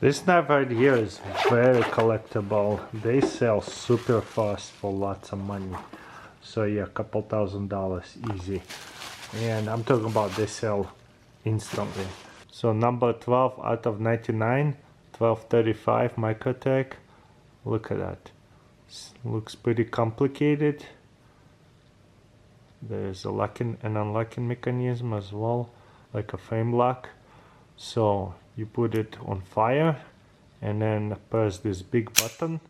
This knife right here is very collectible. They sell super fast for lots of money. So yeah, couple $1,000 easy. And I'm talking about they sell instantly. So number 12 out of 99, 1235 Microtech. Look at that. Looks pretty complicated. There's a locking and unlocking mechanism as well, like a frame lock. So you put it on fire and then press this big button,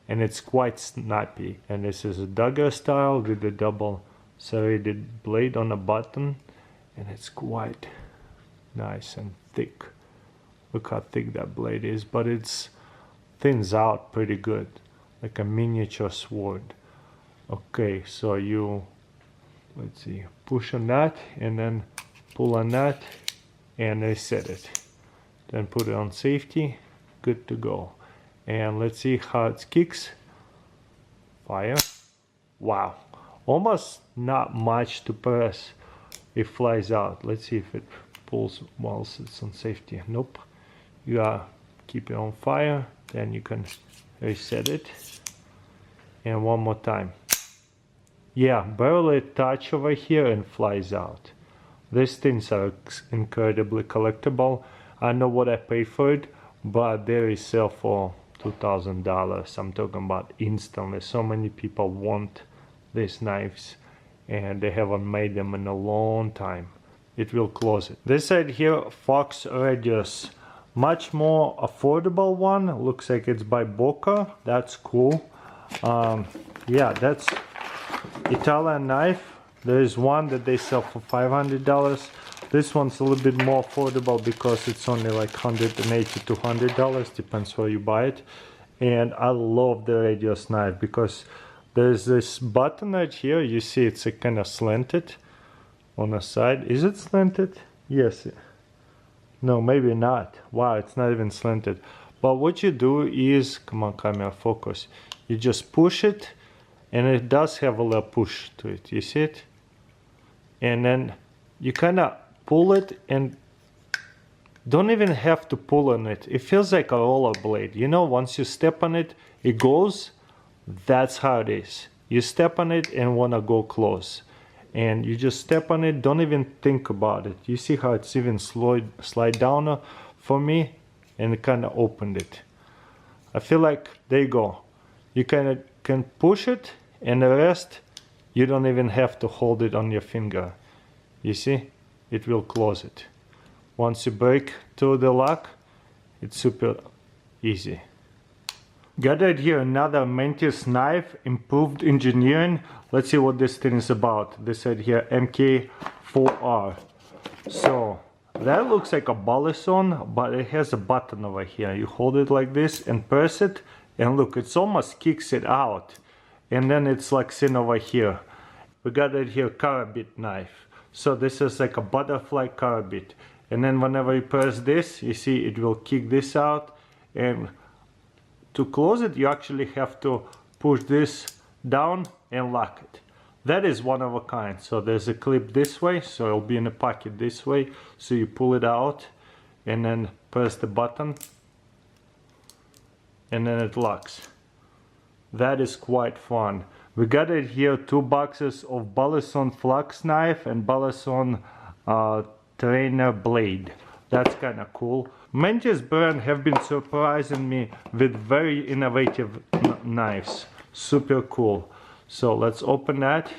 and it's quite snappy. And this is a dagger style with a double serrated blade on a button, and it's quite nice and thick. Look how thick that blade is, but it's thins out pretty good, like a miniature sword. Okay, so you, let's see, push on that and then pull on that and reset it. Then put it on safety, good to go. And let's see how it kicks. Fire. Wow, almost not much to press. It flies out. Let's see if it pulls whilst it's on safety. Nope. You gotta keep it on fire, then you can reset it. And one more time. Yeah, barely touch over here and flies out. These things are incredibly collectible. I know what I paid for it, but they resell for $2,000. I'm talking about instantly. So many people want these knives and they haven't made them in a long time. It will close it. This side here, Flux radius. Much more affordable one. Looks like it's by Boca. That's cool. Yeah, that's Italian knife. There is one that they sell for $500. This one's a little bit more affordable because it's only like $180 to $200, depends where you buy it. And I love the radius knife because there's this button right here. You see it's a kind of slanted on the side. Is it slanted? Yes. No, maybe not. Wow, it's not even slanted. But what you do is, come on camera, focus. You just push it, and it does have a little push to it. You see it? And then you kind of pull it and don't even have to pull on it. It feels like a roller blade. You know, once you step on it, it goes. That's how it is. You step on it and want to go close. And you just step on it, don't even think about it. You see how it's even slide down for me, and it kind of opened it. I feel like, there you go. You kind of can push it, and the rest, you don't even have to hold it on your finger. You see? It will close it. Once you break through the lock, it's super easy. Got right here another Mantis knife, improved engineering. Let's see what this thing is about. This right here, MK4R. So that looks like a Balliston, but it has a button over here. You hold it like this and press it, and look, it's almost kicks it out. And then it's like sitting over here. We got right here carabid knife. So this is like a butterfly carabid. And then whenever you press this, you see it will kick this out. And to close it, you actually have to push this down and lock it. That is one of a kind. So there's a clip this way, so it'll be in a pocket this way. So you pull it out and then press the button and then it locks. That is quite fun. We got it here 2 boxes of Balliston Flux knife and Balliston trainer blade. That's kind of cool. Mantis brand have been surprising me with very innovative knives. Super cool. So let's open that.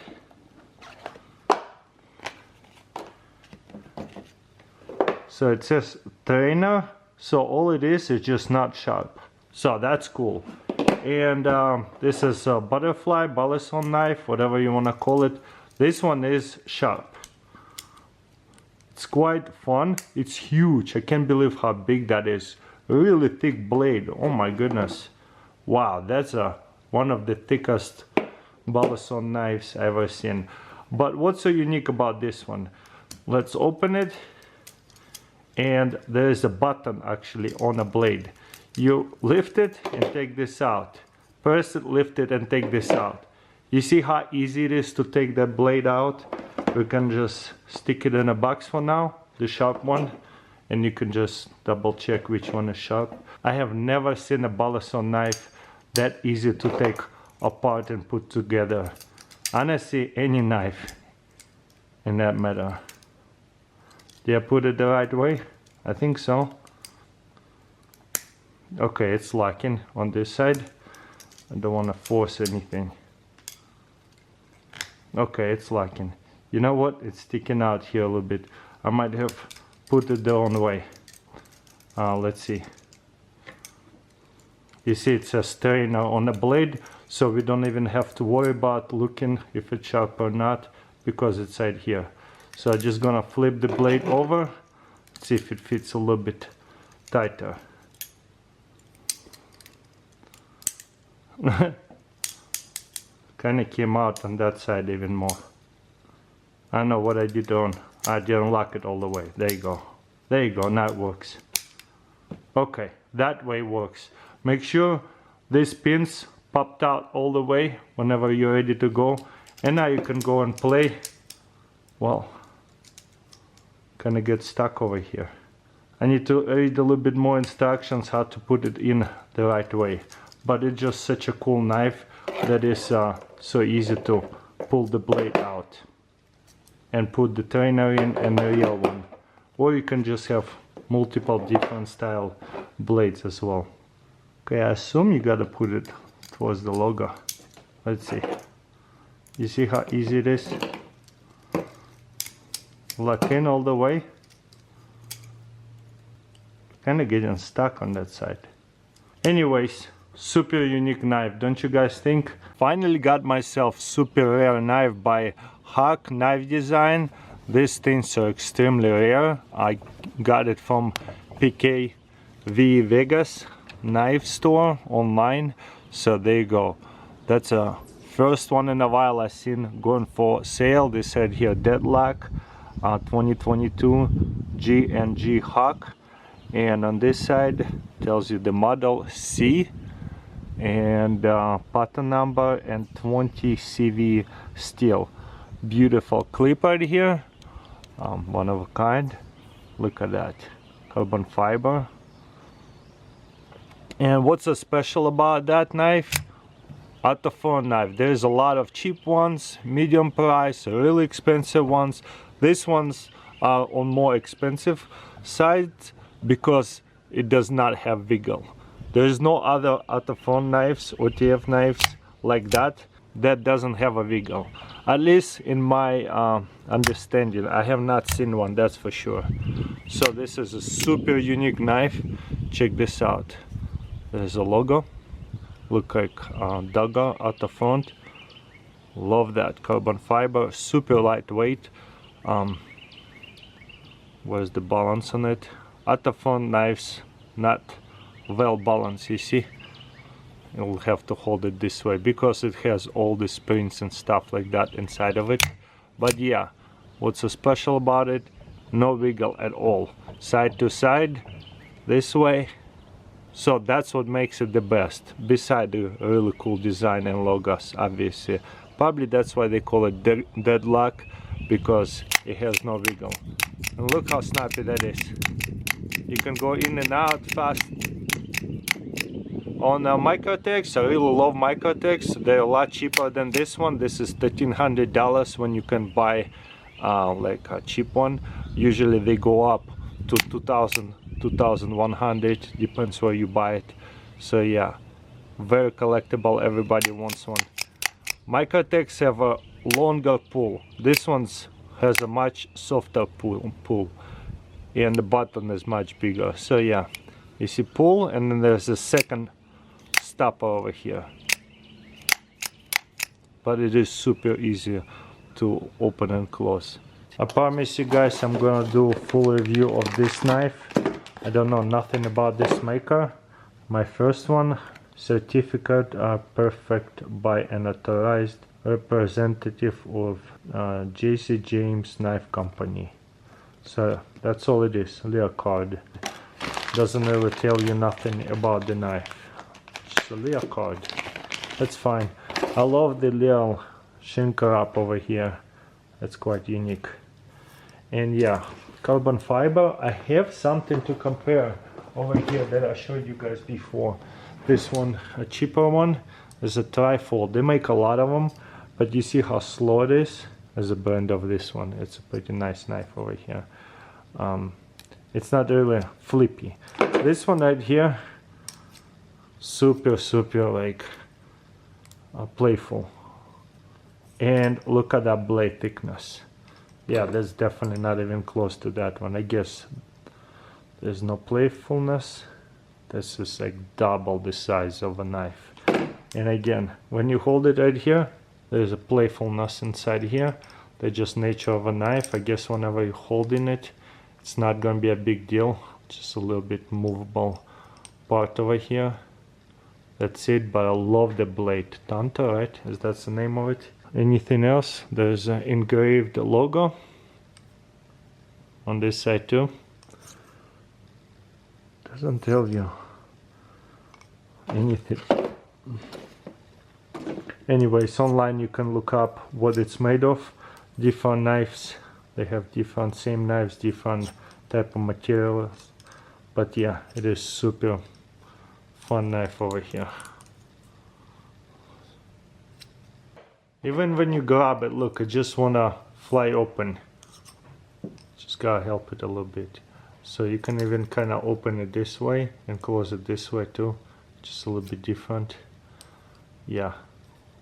So it says trainer. So all it is just not sharp. So that's cool. And this is a butterfly, Balliston knife, whatever you want to call it. This one is sharp. It's quite fun. It's huge. I can't believe how big that is. A really thick blade. Oh my goodness. Wow, that's one of the thickest Balliston knives I've ever seen. But what's so unique about this one? Let's open it. And there is a button actually on a blade. You lift it and take this out. Press it, lift it, and take this out. You see how easy it is to take that blade out? We can just stick it in a box for now, the sharp one, and you can just double check which one is sharp. I have never seen a Balliston knife that easy to take apart and put together. Honestly, any knife in that matter. Did I put it the right way? I think so. Okay, it's locking on this side. I don't want to force anything. Okay, it's locking. You know what? It's sticking out here a little bit. I might have put it the wrong way. Let's see. You see it says strainer on the blade, so we don't even have to worry about looking if it's sharp or not, because it's right here. So I'm just gonna flip the blade over, see if it fits a little bit tighter. Kinda came out on that side even more. I don't know what I did wrong. I didn't lock it all the way. There you go. There you go, now it works. Okay, that way works. Make sure these pins popped out all the way whenever you're ready to go. And now you can go and play. Well, kinda get stuck over here. I need to read a little bit more instructions how to put it in the right way. But it's just such a cool knife that is so easy to pull the blade out and put the trainer in and the real one. Or you can just have multiple different style blades as well. Okay, I assume you gotta put it towards the logo. Let's see. You see how easy it is? Lock in all the way. Kinda getting stuck on that side. Anyways, super unique knife, don't you guys think? Finally got myself super rare knife by Hawk Knife Design. These things are extremely rare. I got it from PKV Vegas knife store online. So there you go. That's a first one in a while I've seen going for sale. They said here Deadlock 2022 G&G Hawk. And on this side tells you the model C and pattern number and 20 CV steel. Beautiful clip right here, one of a kind. Look at that, carbon fiber. And what's so special about that knife? Out of phone knife, there's a lot of cheap ones, medium price, really expensive ones. These ones are on more expensive side because it does not have wiggle. There is no other out of phone knives or TF knives like that doesn't have a wiggle. At least in my understanding, I have not seen one, that's for sure. So this is a super unique knife. Check this out. There's a logo. Look like dagger at the front. Love that carbon fiber, super lightweight. Where's the balance on it? At the front knives, not well balanced, you see. You'll have to hold it this way because it has all the springs and stuff like that inside of it. But yeah, what's so special about it? No wiggle at all. Side to side, this way. So that's what makes it the best, beside the really cool design and logos, obviously. Probably that's why they call it Deadlock, because it has no wiggle. And look how snappy that is. You can go in and out fast. On Microtex, I really love Microtex. They're a lot cheaper than this one. This is $1,300 when you can buy like a cheap one. Usually they go up to $2,000, $2,100, depends where you buy it. So yeah, very collectible, everybody wants one. Microtex have a longer pull. This one has a much softer pull. And the button is much bigger. So yeah, you see pull, and then there's a second stopper over here. But it is super easy to open and close. I promise you guys I'm gonna do a full review of this knife. I don't know nothing about this maker. My first one, certificate are perfect by an authorized representative of JC James Knife Company. So that's all it is, a little card. Doesn't really tell you nothing about the knife. Just a little card. That's fine. I love the little shrink wrap over here. That's quite unique. And yeah, carbon fiber. I have something to compare over here that I showed you guys before. This one, a cheaper one, is a trifold. They make a lot of them, but you see how slow it is? There's a brand of this one. It's a pretty nice knife over here. It's not really flippy. This one right here, super like playful. And look at that blade thickness. Yeah, that's definitely not even close to that one. I guess there's no playfulness. This is like double the size of a knife. And again, when you hold it right here, there's a playfulness inside here. That's just nature of a knife. I guess whenever you're holding it, it's not gonna be a big deal. Just a little bit movable part over here. That's it, but I love the blade. Tanta, right? Is that the name of it? Anything else? There's an engraved logo on this side too. Doesn't tell you anything. Anyways, online you can look up what it's made of. Different knives. They have different same knives, different type of materials. But yeah, it is super fun knife over here. Even when you grab it, look, I just wanna fly open. Just gotta help it a little bit. So you can even kind of open it this way and close it this way too. Just a little bit different. Yeah,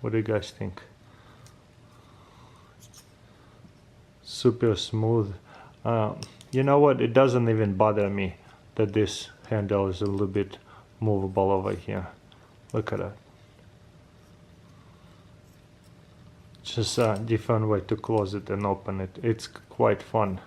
what do you guys think? Super smooth. You know what, it doesn't even bother me that this handle is a little bit movable over here. Look at that. Just a different way to close it and open it. It's quite fun.